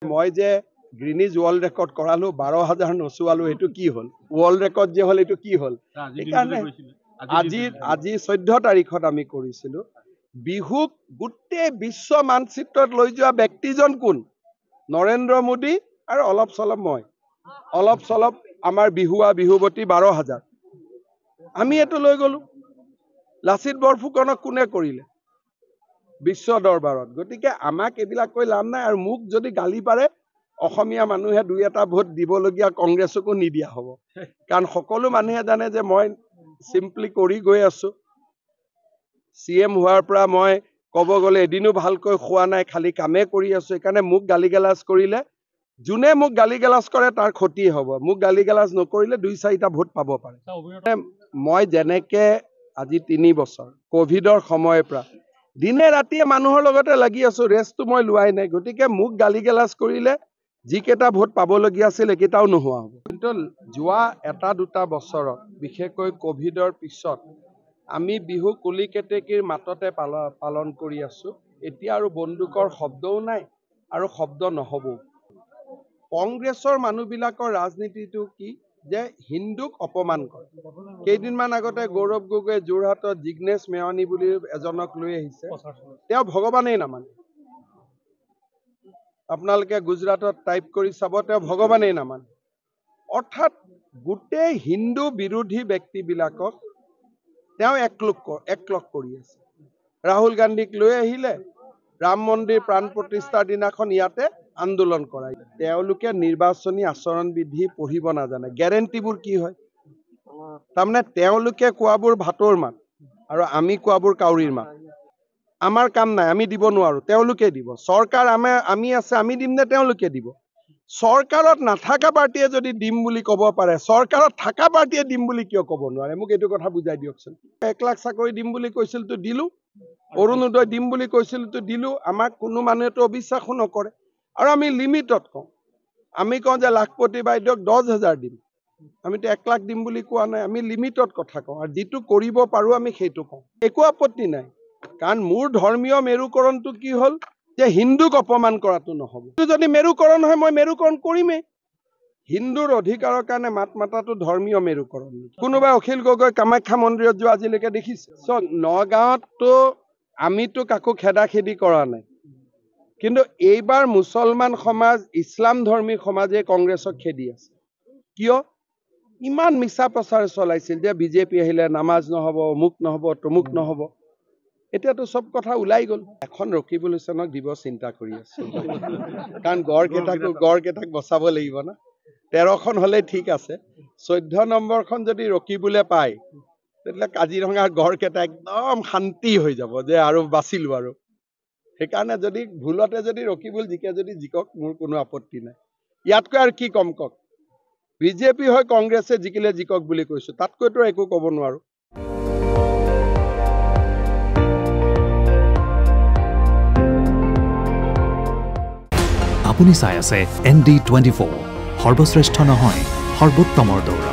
মই যে Guinness world record কৰালো 12,000 নচুৱালো এইটো কি হ'ল ৱৰ্ল্ড ৰেকৰ্ড যে হ'ল এইটো কি হ'ল এইকাৰণে আজি 14 তাৰিখত আমি কৰিছিলো বিহুক গোটেই বিশ্ব মানচিত্ৰত লৈ যোৱা ব্যক্তিজন কোন নৰেন্দ্ৰ মোদী আৰু অলপ চলপ মই অলপ চলপ আমাৰ বিহুৱা বিহুৱতী 12,000 আমি এটো লৈ গলো লাচিত বৰফুকনক কোনে কৰিলে বিশ্ব দৰবাৰত গতিকে আমাক এবিলাক কৈ লাভ নাই আৰু মুখ যদি গালি পাৰে অসমীয়া মানুহে দুই এটা ভোট দিবলগীয়া কংগ্ৰেছকো নিদিয়া হ'ব কাৰণ সকলো মানুহে জানে যে মই সিম্পলি কৰি গৈ আছো সিএম হোৱাৰ পৰা মই কব গলে এদিনো ভালকৈ খোৱা নাই খালি কামে কৰি আছো একাৰণে মুখ গালিগালাজ কৰিলে জুনে মুখ গালিগালাজ কৰে তাৰ ক্ষতি হ'ব মুখ গালিগালাজ নকৰিলে দুই চাৰিটা ভোট পাব পাৰে মই যেনেকে আজি 3 বছৰ কোভিডৰ সময়ৰ পৰা দিনে ৰাতিয়ে মানুহৰ লগতে লাগি আছো ৰেষ্টটো মই লোৱাই নাই গতিকে মুখ গালিগালাজ কৰিলে যিকেইটা ভোট পাবলগীয়া আছিল একেটাও নোহোৱা হ'ব কিন্তু যোৱা এটা দুটা বছৰত বিশেষকৈ কোভিডৰ পিছত আমি বিহু কুলি কেতেকীৰ মাততে পালন কৰি আছো এতিয়া আৰু বন্দুকৰ শব্দও নাই আৰু শব্দ নহব কংগ্ৰেছৰ মানুহবিলাকৰ ৰাজনীতিটো কি যে হিন্দুক অপমান কৰে কেইদিনমান আগতে গৌৰৱ গগৈয়ে যোৰহাটত জিগ্নেশ মেৱানী বুলি এজনক লৈ আহিছে তেওঁ ভগৱানেই নামানে আপোনালোকে গুজৰাটত টাইপ কৰি চাব তেওঁ ভগৱানেই নামানে অৰ্থাৎ গোটেই হিন্দু বিৰোধী ব্যক্তিবিলাকক তেওঁ একলগ কৰি আছে ৰাহুল গান্ধীক লৈ আহিলে ৰাম মন্দিৰ প্ৰাণ প্ৰতিষ্ঠাৰ দিনাখন ইয়াতে আন্দোলন কৰাই তেওঁলোকে নিৰ্বাচনী আচৰণ বিধি পঢ়িব নাজানে গ্যাৰেণ্টিবোৰ কি হয় তাৰমানে তেওঁলোকে কোৱাবোৰ ভাতৰ মাত আৰু আমি কোৱাবোৰ কাউৰীৰ মাত আমাৰ কাম নাই আমি দিব নোৱাৰো তেওঁলোকে দিব চৰকাৰ আমি আছে আমি দিম নে তেওঁলোকে দিব চৰকাৰত নাথাকা পাৰ্টিয়ে যদি দিম বুলি ক'ব পাৰে চৰকাৰত থাকা পাৰ্টিয়ে দিম বুলি কিয় ক'ব নোৱাৰে মোক এইটো কথা বুজাই দিয়কচোন 1 লাখ চাকৰি দিম বুলি কৈছিল তো দিলো অৰুণোদয় দিম বুলি কৈছিল তো দিলো আমাক কোনো মানুহেতো অবিশ্বাসো নকৰে আৰু আমি লিমিটত কওঁ আমি কওঁ যে লাখপতি বাইদেউক 10,000 দিম আমিতো 1 লাখ দিম বুলি কোৱা নাই আমি লিমিটত কথা কওঁ আৰু যেটো কৰিব পাৰো আমি সেইটো কওঁ একো আপত্তি নাই কাৰণ মোৰ ধৰ্মীয় মেৰুকৰণটো কি হ'ল যে হিন্দুক অপমান কৰাটো নহব যদি মেৰুকৰণ হয় মই মেৰুকৰণ কৰিমেই হিন্দুৰ অধিকাৰৰ কাৰণে মাত মাতাটো ধৰ্মীয় মেৰুকৰণ কোনোবা অখিল গগৈ কামাখ্যা মন্দিৰত যোৱা আজিলৈকে দেখিছে নগাঁৱততো আমিতো কাকো খেদাখেদি কৰা নাই কিন্তু এইবাৰ মুছলমান সমাজ ইছলাম ধৰ্মী সমাজে কংগ্ৰেছক খেদি আছে কিয় ইমান মিছা প্ৰচাৰ চলাইছিল যে বিজেপি আহিলে নামাজ নহব মুক নহব তমুক নহব এতিয়াতো সব কথা ওলাই গল এখন ৰকিবুল হুছেইনক দিব চিন্তা কৰি আছে কাৰণ গড়কেইটাক বচাব লাগিব না 13খন হলে ঠিক আছে 14 নম্বৰখন যদি ৰকিবুলে পায় তেতিয়ালে কাজিৰঙাৰ গড়কেইটা একদম শান্তি হৈ যাব যে আৰু বাচিলো আৰু সেইকাৰণে যদি ভুলতে যদি ৰকিবুল জিকক মোৰ কোনো আপত্তি নাই ইয়াতকৈ আৰু কি কম কক বিজেপি হয় কংগ্ৰেছে জিকিলে জিকক বুলি কৈছো তাতকৈতো একো ক'ব নোৱাৰো আপুনি চাই আছে ND24 সৰ্বশ্ৰেষ্ঠ নহয় সৰ্বোত্তমৰ দৌৰ